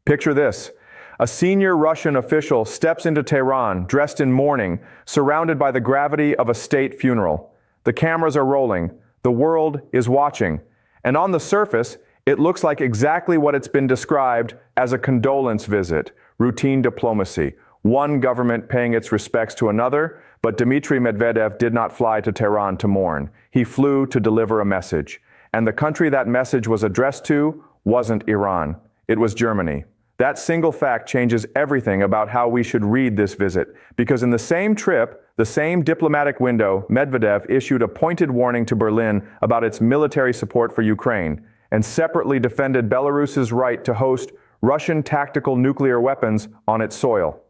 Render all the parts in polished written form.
Picture this. A senior Russian official steps into Tehran dressed in mourning, surrounded by the gravity of a state funeral. The cameras are rolling. The world is watching. And on the surface, it looks like exactly what it's been described as a condolence visit, routine diplomacy, one government paying its respects to another, but Dmitry Medvedev did not fly to Tehran to mourn. He flew to deliver a message. And the country that message was addressed to wasn't Iran. It was Germany. That single fact changes everything about how we should read this visit, because in the same trip, the same diplomatic window, Medvedev issued a pointed warning to Berlin about its military support for Ukraine, and separately defended Belarus's right to host Russian tactical nuclear weapons on its soil.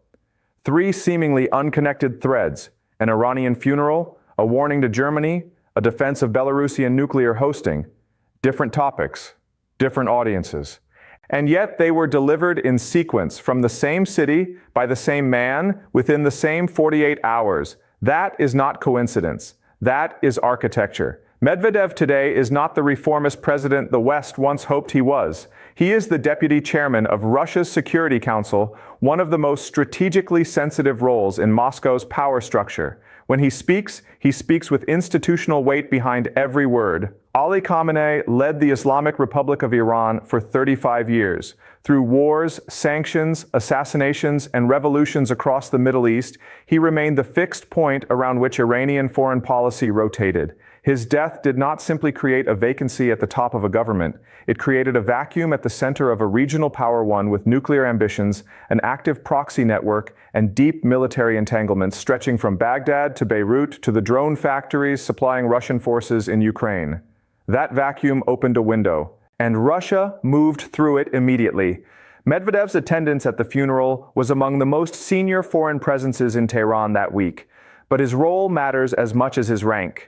Three seemingly unconnected threads: an Iranian funeral, a warning to Germany, a defense of Belarusian nuclear hosting. Different topics, different audiences. And yet they were delivered in sequence from the same city by the same man within the same 48 hours. That is not coincidence. That is architecture. Medvedev today is not the reformist president the West once hoped he was. He is the deputy chairman of Russia's Security Council, one of the most strategically sensitive roles in Moscow's power structure. When he speaks with institutional weight behind every word. Ali Khamenei led the Islamic Republic of Iran for 35 years. Through wars, sanctions, assassinations, and revolutions across the Middle East, he remained the fixed point around which Iranian foreign policy rotated. His death did not simply create a vacancy at the top of a government. It created a vacuum at the center of a regional power one with nuclear ambitions, an active proxy network, and deep military entanglements stretching from Baghdad to Beirut to the drone factories supplying Russian forces in Ukraine. That vacuum opened a window, and Russia moved through it immediately. Medvedev's attendance at the funeral was among the most senior foreign presences in Tehran that week, but his role matters as much as his rank.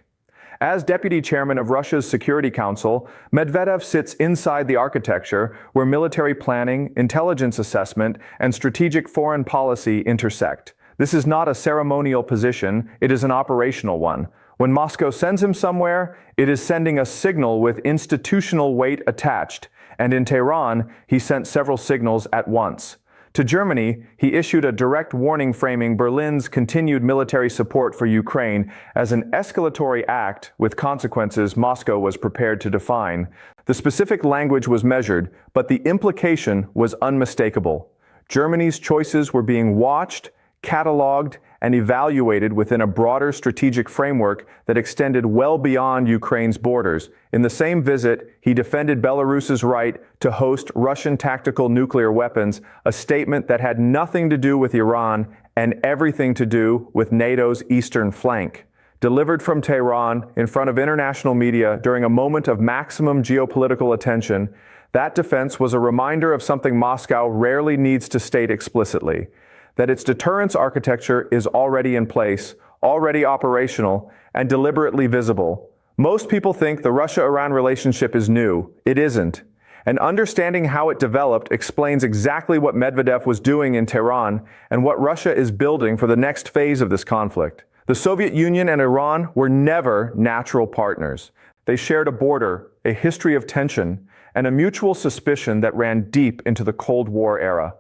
As deputy chairman of Russia's Security Council, Medvedev sits inside the architecture where military planning, intelligence assessment, and strategic foreign policy intersect. This is not a ceremonial position, it is an operational one. When Moscow sends him somewhere, it is sending a signal with institutional weight attached, and in Tehran, he sent several signals at once. To Germany, he issued a direct warning framing Berlin's continued military support for Ukraine as an escalatory act with consequences Moscow was prepared to define. The specific language was measured, but the implication was unmistakable. Germany's choices were being watched, cataloged, and evaluated within a broader strategic framework that extended well beyond Ukraine's borders. In the same visit, he defended Belarus's right to host Russian tactical nuclear weapons, a statement that had nothing to do with Iran and everything to do with NATO's eastern flank. Delivered from Tehran in front of international media during a moment of maximum geopolitical attention, that defense was a reminder of something Moscow rarely needs to state explicitly: that its deterrence architecture is already in place, already operational, and deliberately visible. Most people think the Russia-Iran relationship is new. It isn't. And understanding how it developed explains exactly what Medvedev was doing in Tehran and what Russia is building for the next phase of this conflict. The Soviet Union and Iran were never natural partners. They shared a border, a history of tension, and a mutual suspicion that ran deep into the Cold War era.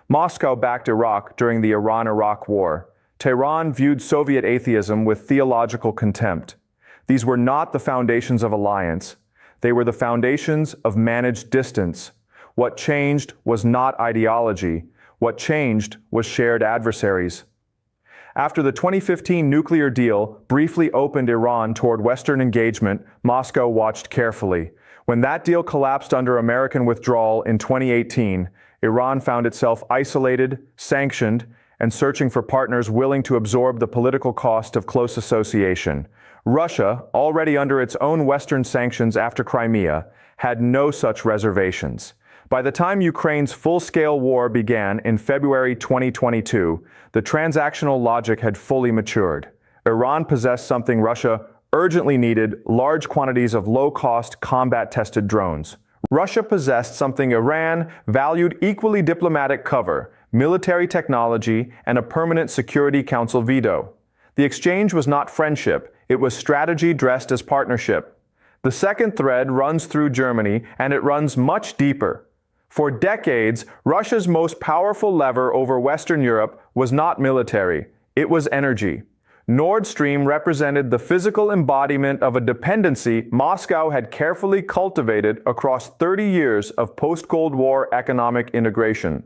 Moscow backed Iraq during the Iran-Iraq War. Tehran viewed Soviet atheism with theological contempt. These were not the foundations of alliance. They were the foundations of managed distance. What changed was not ideology. What changed was shared adversaries. After the 2015 nuclear deal briefly opened Iran toward Western engagement, Moscow watched carefully. When that deal collapsed under American withdrawal in 2018, Iran found itself isolated, sanctioned, and searching for partners willing to absorb the political cost of close association. Russia, already under its own Western sanctions after Crimea, had no such reservations. By the time Ukraine's full-scale war began in February 2022, the transactional logic had fully matured. Iran possessed something Russia urgently needed: large quantities of low-cost, combat-tested drones. Russia possessed something Iran valued: equally diplomatic cover, military technology, and a permanent Security Council veto. The exchange was not friendship, it was strategy dressed as partnership. The second thread runs through Germany, and it runs much deeper. For decades, Russia's most powerful lever over Western Europe was not military, it was energy. Nord Stream represented the physical embodiment of a dependency Moscow had carefully cultivated across 30 years of post-Cold War economic integration.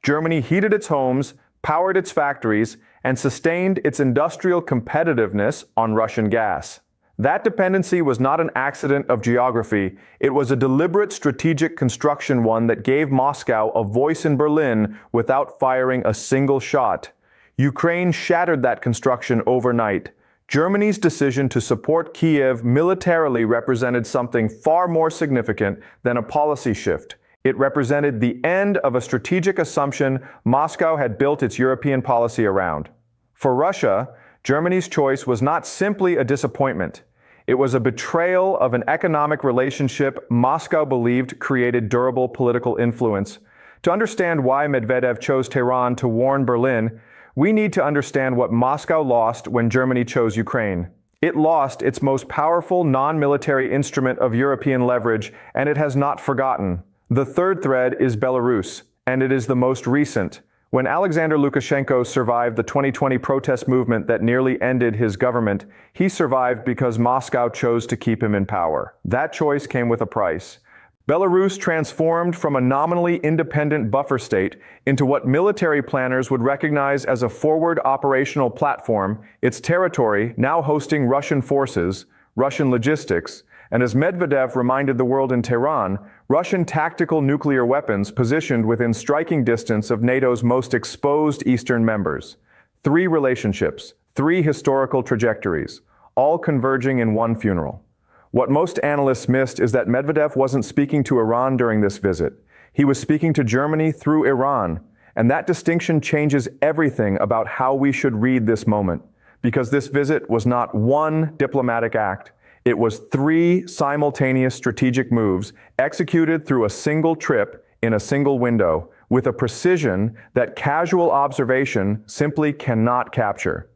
Germany heated its homes, powered its factories, and sustained its industrial competitiveness on Russian gas. That dependency was not an accident of geography, it was a deliberate strategic construction, one that gave Moscow a voice in Berlin without firing a single shot. Ukraine shattered that construction overnight. Germany's decision to support Kiev militarily represented something far more significant than a policy shift. It represented the end of a strategic assumption Moscow had built its European policy around. For Russia, Germany's choice was not simply a disappointment. It was a betrayal of an economic relationship Moscow believed created durable political influence. To understand why Medvedev chose Tehran to warn Berlin, we need to understand what Moscow lost when Germany chose Ukraine. It lost its most powerful non-military instrument of European leverage, and it has not forgotten. The third thread is Belarus, and it is the most recent. When Alexander Lukashenko survived the 2020 protest movement that nearly ended his government, he survived because Moscow chose to keep him in power. That choice came with a price. Belarus transformed from a nominally independent buffer state into what military planners would recognize as a forward operational platform, its territory now hosting Russian forces, Russian logistics, and as Medvedev reminded the world in Tehran, Russian tactical nuclear weapons positioned within striking distance of NATO's most exposed eastern members. 3 relationships, 3 historical trajectories, all converging in one funeral. What most analysts missed is that Medvedev wasn't speaking to Iran during this visit. He was speaking to Germany through Iran, and that distinction changes everything about how we should read this moment, because this visit was not one diplomatic act. It was 3 simultaneous strategic moves executed through a single trip in a single window, with a precision that casual observation simply cannot capture.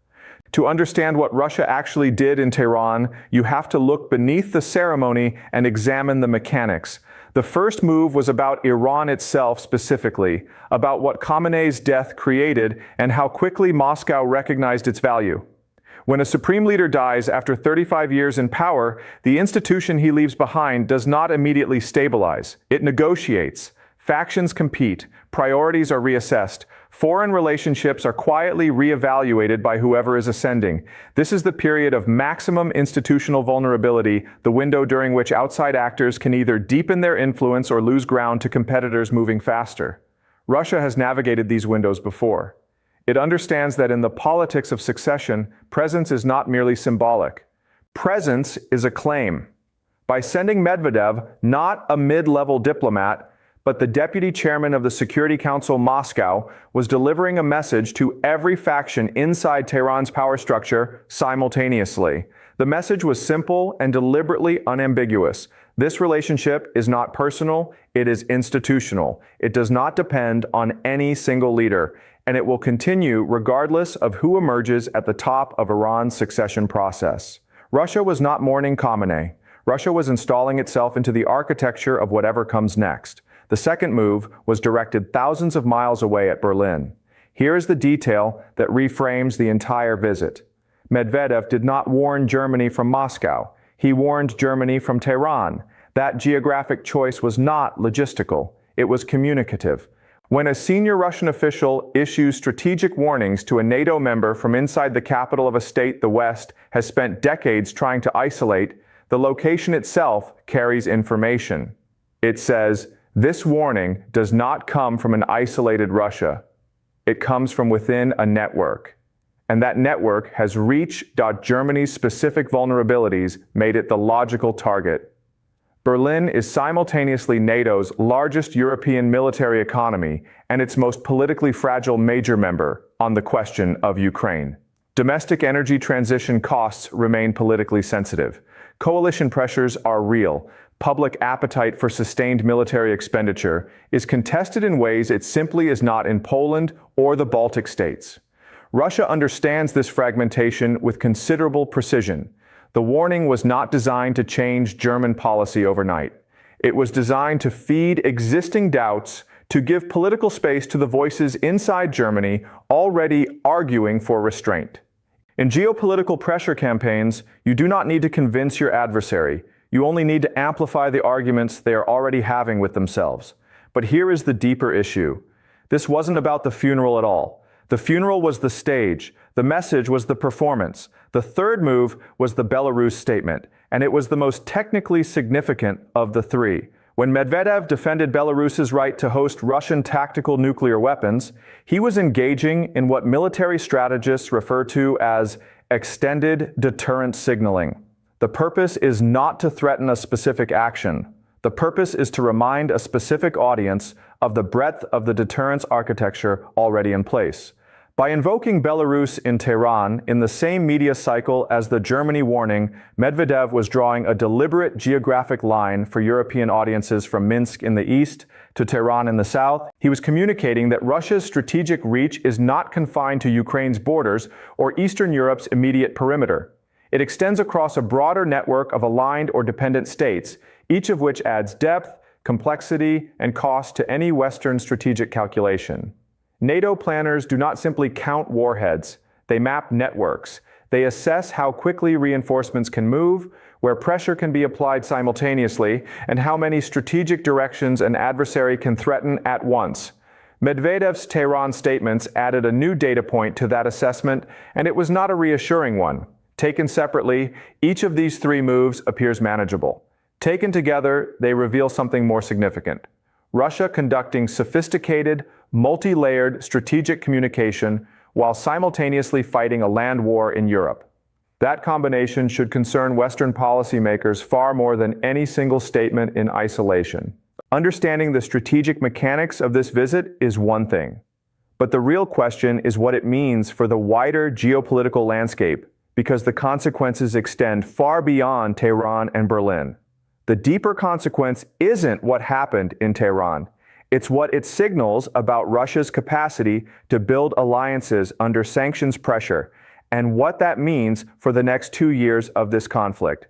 To understand what Russia actually did in Tehran, you have to look beneath the ceremony and examine the mechanics. The first move was about Iran itself specifically, about what Khamenei's death created and how quickly Moscow recognized its value. When a supreme leader dies after 35 years in power, the institution he leaves behind does not immediately stabilize. It negotiates. Factions compete. Priorities are reassessed. Foreign relationships are quietly reevaluated by whoever is ascending. This is the period of maximum institutional vulnerability, the window during which outside actors can either deepen their influence or lose ground to competitors moving faster. Russia has navigated these windows before. It understands that in the politics of succession, presence is not merely symbolic. Presence is a claim. By sending Medvedev, not a mid-level diplomat, but the deputy chairman of the Security Council Moscow was delivering a message to every faction inside Tehran's power structure simultaneously. The message was simple and deliberately unambiguous. This relationship is not personal, it is institutional. It does not depend on any single leader, and it will continue regardless of who emerges at the top of Iran's succession process. Russia was not mourning Khamenei. Russia was installing itself into the architecture of whatever comes next. The second move was directed thousands of miles away at Berlin. Here is the detail that reframes the entire visit. Medvedev did not warn Germany from Moscow. He warned Germany from Tehran. That geographic choice was not logistical. It was communicative. When a senior Russian official issues strategic warnings to a NATO member from inside the capital of a state the West has spent decades trying to isolate, the location itself carries information. It says, this warning does not come from an isolated Russia. It comes from within a network. And that network has reached Germany's specific vulnerabilities, made it the logical target. Berlin is simultaneously NATO's largest European military economy and its most politically fragile major member on the question of Ukraine. Domestic energy transition costs remain politically sensitive. Coalition pressures are real. Public appetite for sustained military expenditure is contested in ways it simply is not in Poland or the Baltic states. Russia understands this fragmentation with considerable precision. The warning was not designed to change German policy overnight. It was designed to feed existing doubts, to give political space to the voices inside Germany already arguing for restraint. In geopolitical pressure campaigns, you do not need to convince your adversary. You only need to amplify the arguments they are already having with themselves. But here is the deeper issue. This wasn't about the funeral at all. The funeral was the stage. The message was the performance. The third move was the Belarus statement, and it was the most technically significant of the three. When Medvedev defended Belarus's right to host Russian tactical nuclear weapons, he was engaging in what military strategists refer to as extended deterrent signaling. The purpose is not to threaten a specific action. The purpose is to remind a specific audience of the breadth of the deterrence architecture already in place. By invoking Belarus in Tehran in the same media cycle as the Germany warning, Medvedev was drawing a deliberate geographic line for European audiences from Minsk in the east to Tehran in the south. He was communicating that Russia's strategic reach is not confined to Ukraine's borders or Eastern Europe's immediate perimeter. It extends across a broader network of aligned or dependent states, each of which adds depth, complexity, and cost to any Western strategic calculation. NATO planners do not simply count warheads. They map networks. They assess how quickly reinforcements can move, where pressure can be applied simultaneously, and how many strategic directions an adversary can threaten at once. Medvedev's Tehran statements added a new data point to that assessment, and it was not a reassuring one. Taken separately, each of these three moves appears manageable. Taken together, they reveal something more significant. Russia conducting sophisticated, multi-layered strategic communication while simultaneously fighting a land war in Europe. That combination should concern Western policymakers far more than any single statement in isolation. Understanding the strategic mechanics of this visit is one thing. But the real question is what it means for the wider geopolitical landscape, because the consequences extend far beyond Tehran and Berlin. The deeper consequence isn't what happened in Tehran. It's what it signals about Russia's capacity to build alliances under sanctions pressure and what that means for the next 2 years of this conflict.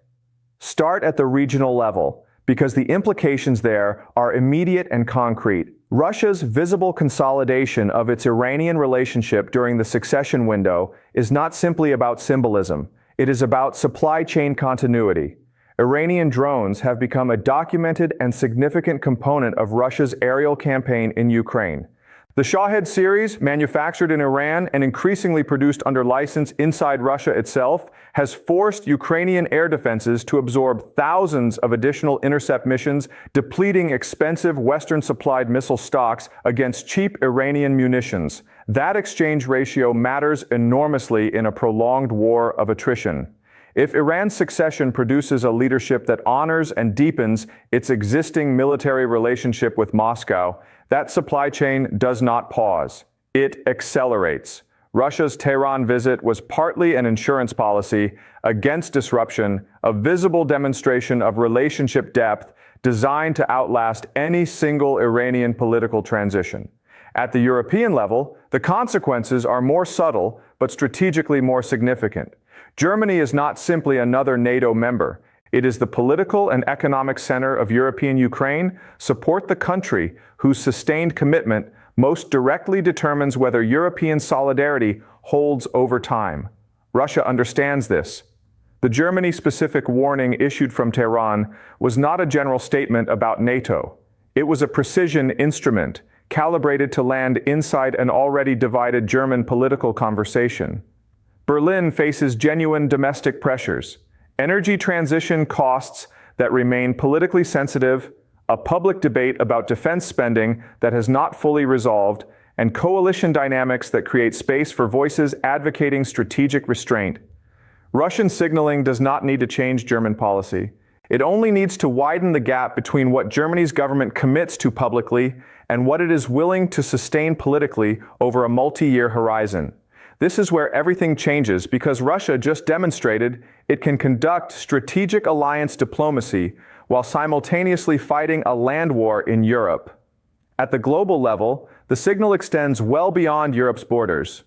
Start at the regional level, because the implications there are immediate and concrete. Russia's visible consolidation of its Iranian relationship during the succession window is not simply about symbolism. It is about supply chain continuity. Iranian drones have become a documented and significant component of Russia's aerial campaign in Ukraine. The Shahed series, manufactured in Iran and increasingly produced under license inside Russia itself, has forced Ukrainian air defenses to absorb thousands of additional intercept missions, depleting expensive Western-supplied missile stocks against cheap Iranian munitions. That exchange ratio matters enormously in a prolonged war of attrition. If Iran's succession produces a leadership that honors and deepens its existing military relationship with Moscow, that supply chain does not pause. It accelerates. Russia's Tehran visit was partly an insurance policy against disruption, a visible demonstration of relationship depth designed to outlast any single Iranian political transition. At the European level, the consequences are more subtle but strategically more significant. Germany is not simply another NATO member. It is the political and economic center of European Ukraine. Support the country whose sustained commitment most directly determines whether European solidarity holds over time. Russia understands this. The Germany-specific warning issued from Tehran was not a general statement about NATO. It was a precision instrument, calibrated to land inside an already divided German political conversation. Berlin faces genuine domestic pressures, energy transition costs that remain politically sensitive, a public debate about defense spending that has not fully resolved, and coalition dynamics that create space for voices advocating strategic restraint. Russian signaling does not need to change German policy. It only needs to widen the gap between what Germany's government commits to publicly and what it is willing to sustain politically over a multi-year horizon. This is where everything changes because Russia just demonstrated it can conduct strategic alliance diplomacy while simultaneously fighting a land war in Europe. At the global level, the signal extends well beyond Europe's borders.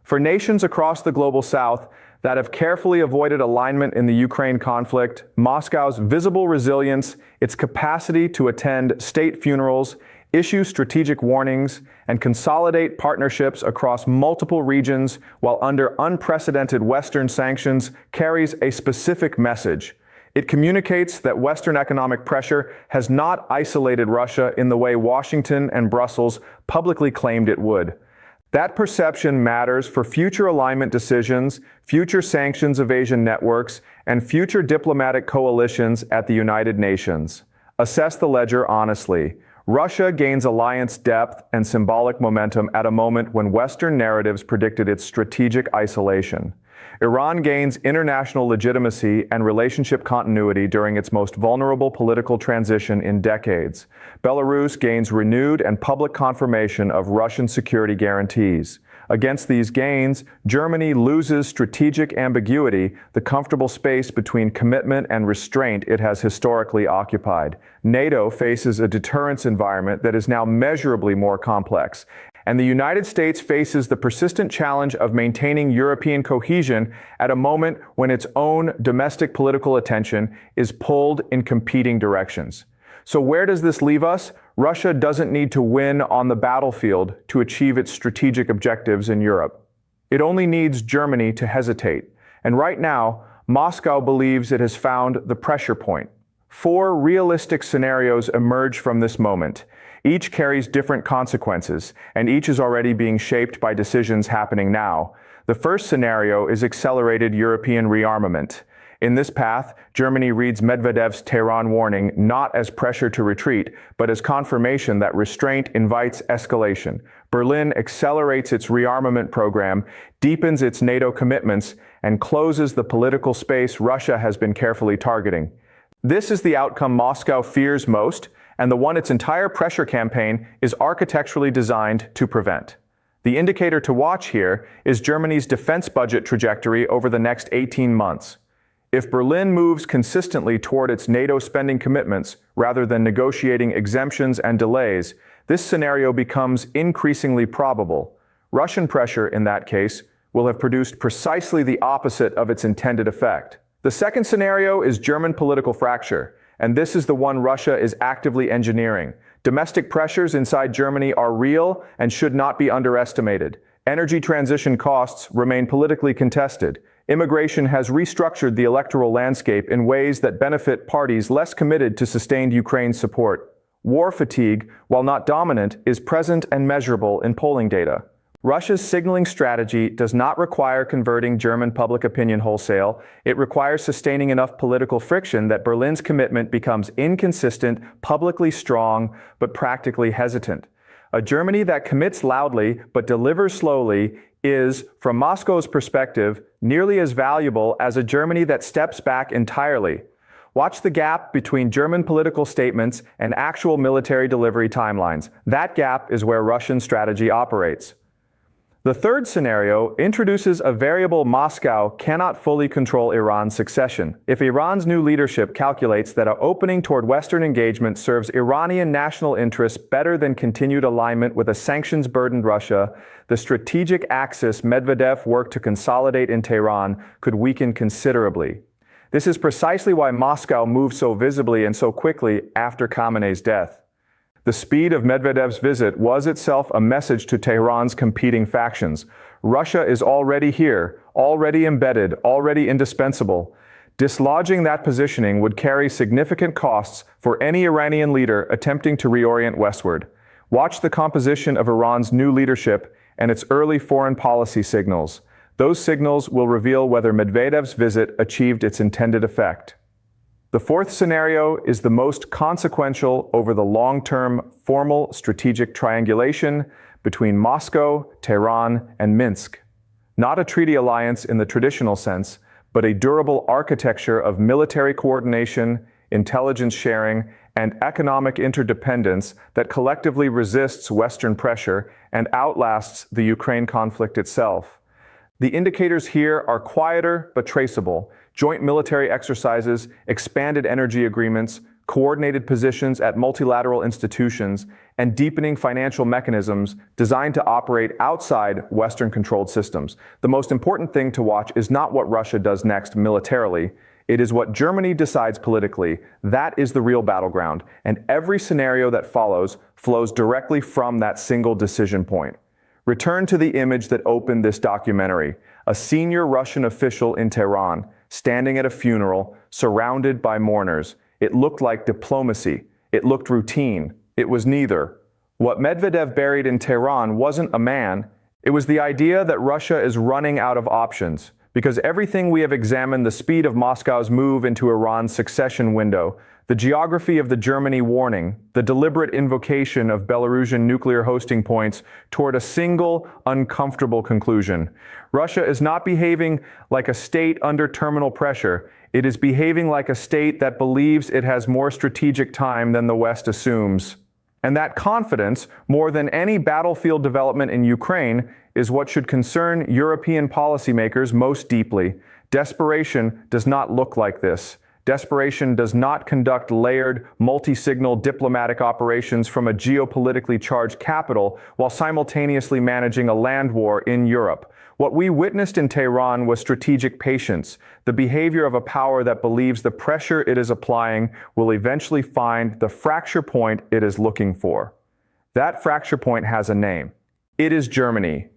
For nations across the global south, that have carefully avoided alignment in the Ukraine conflict, Moscow's visible resilience, its capacity to attend state funerals, issue strategic warnings, and consolidate partnerships across multiple regions while under unprecedented Western sanctions carries a specific message. It communicates that Western economic pressure has not isolated Russia in the way Washington and Brussels publicly claimed it would. That perception matters for future alignment decisions, future sanctions evasion networks, and future diplomatic coalitions at the United Nations. Assess the ledger honestly. Russia gains alliance depth and symbolic momentum at a moment when Western narratives predicted its strategic isolation. Iran gains international legitimacy and relationship continuity during its most vulnerable political transition in decades. Belarus gains renewed and public confirmation of Russian security guarantees. Against these gains, Germany loses strategic ambiguity, the comfortable space between commitment and restraint it has historically occupied. NATO faces a deterrence environment that is now measurably more complex, and the United States faces the persistent challenge of maintaining European cohesion at a moment when its own domestic political attention is pulled in competing directions. So where does this leave us? Russia doesn't need to win on the battlefield to achieve its strategic objectives in Europe. It only needs Germany to hesitate. And right now, Moscow believes it has found the pressure point. 4 realistic scenarios emerge from this moment. Each carries different consequences, and each is already being shaped by decisions happening now. The first scenario is accelerated European rearmament. In this path, Germany reads Medvedev's Tehran warning not as pressure to retreat, but as confirmation that restraint invites escalation. Berlin accelerates its rearmament program, deepens its NATO commitments, and closes the political space Russia has been carefully targeting. This is the outcome Moscow fears most, and the one its entire pressure campaign is architecturally designed to prevent. The indicator to watch here is Germany's defense budget trajectory over the next 18 months. If Berlin moves consistently toward its NATO spending commitments rather than negotiating exemptions and delays, this scenario becomes increasingly probable. Russian pressure, in that case, will have produced precisely the opposite of its intended effect. The second scenario is German political fracture, and this is the one Russia is actively engineering. Domestic pressures inside Germany are real and should not be underestimated. Energy transition costs remain politically contested. Immigration has restructured the electoral landscape in ways that benefit parties less committed to sustained Ukraine support. War fatigue, while not dominant, is present and measurable in polling data. Russia's signaling strategy does not require converting German public opinion wholesale. It requires sustaining enough political friction that Berlin's commitment becomes inconsistent, publicly strong, but practically hesitant. A Germany that commits loudly but delivers slowly is, from Moscow's perspective, nearly as valuable as a Germany that steps back entirely. Watch the gap between German political statements and actual military delivery timelines. That gap is where Russian strategy operates. The third scenario introduces a variable Moscow cannot fully control Iran's succession. If Iran's new leadership calculates that an opening toward Western engagement serves Iranian national interests better than continued alignment with a sanctions-burdened Russia, the strategic axis Medvedev worked to consolidate in Tehran could weaken considerably. This is precisely why Moscow moved so visibly and so quickly after Khamenei's death. The speed of Medvedev's visit was itself a message to Tehran's competing factions. Russia is already here, already embedded, already indispensable. Dislodging that positioning would carry significant costs for any Iranian leader attempting to reorient westward. Watch the composition of Iran's new leadership and its early foreign policy signals. Those signals will reveal whether Medvedev's visit achieved its intended effect. The fourth scenario is the most consequential over the long-term formal strategic triangulation between Moscow, Tehran, and Minsk. Not a treaty alliance in the traditional sense, but a durable architecture of military coordination, intelligence sharing, and economic interdependence that collectively resists Western pressure and outlasts the Ukraine conflict itself. The indicators here are quieter but traceable. Joint military exercises, expanded energy agreements, coordinated positions at multilateral institutions, and deepening financial mechanisms designed to operate outside Western-controlled systems. The most important thing to watch is not what Russia does next militarily. It is what Germany decides politically. That is the real battleground, and every scenario that follows flows directly from that single decision point. Return to the image that opened this documentary, a senior Russian official in Tehran, standing at a funeral, surrounded by mourners. It looked like diplomacy. It looked routine. It was neither. What Medvedev buried in Tehran wasn't a man. It was the idea that Russia is running out of options. Because everything we have examined, the speed of Moscow's move into Iran's succession window, the geography of the Germany warning, the deliberate invocation of Belarusian nuclear hosting points toward a single, uncomfortable conclusion. Russia is not behaving like a state under terminal pressure. It is behaving like a state that believes it has more strategic time than the West assumes. And that confidence, more than any battlefield development in Ukraine, is what should concern European policymakers most deeply. Desperation does not look like this. Desperation does not conduct layered, multi-signal diplomatic operations from a geopolitically charged capital while simultaneously managing a land war in Europe. What we witnessed in Tehran was strategic patience, the behavior of a power that believes the pressure it is applying will eventually find the fracture point it is looking for. That fracture point has a name. It is Germany.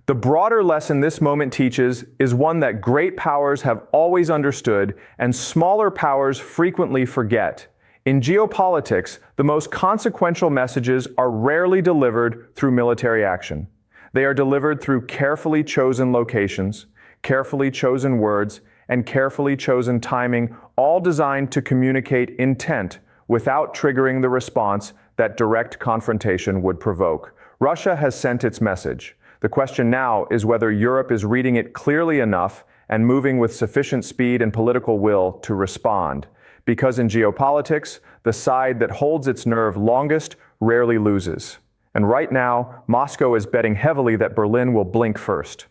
The broader lesson this moment teaches is one that great powers have always understood and smaller powers frequently forget. In geopolitics, the most consequential messages are rarely delivered through military action. They are delivered through carefully chosen locations, carefully chosen words, and carefully chosen timing, all designed to communicate intent without triggering the response that direct confrontation would provoke. Russia has sent its message. The question now is whether Europe is reading it clearly enough and moving with sufficient speed and political will to respond. Because in geopolitics, the side that holds its nerve longest rarely loses. And right now, Moscow is betting heavily that Berlin will blink first.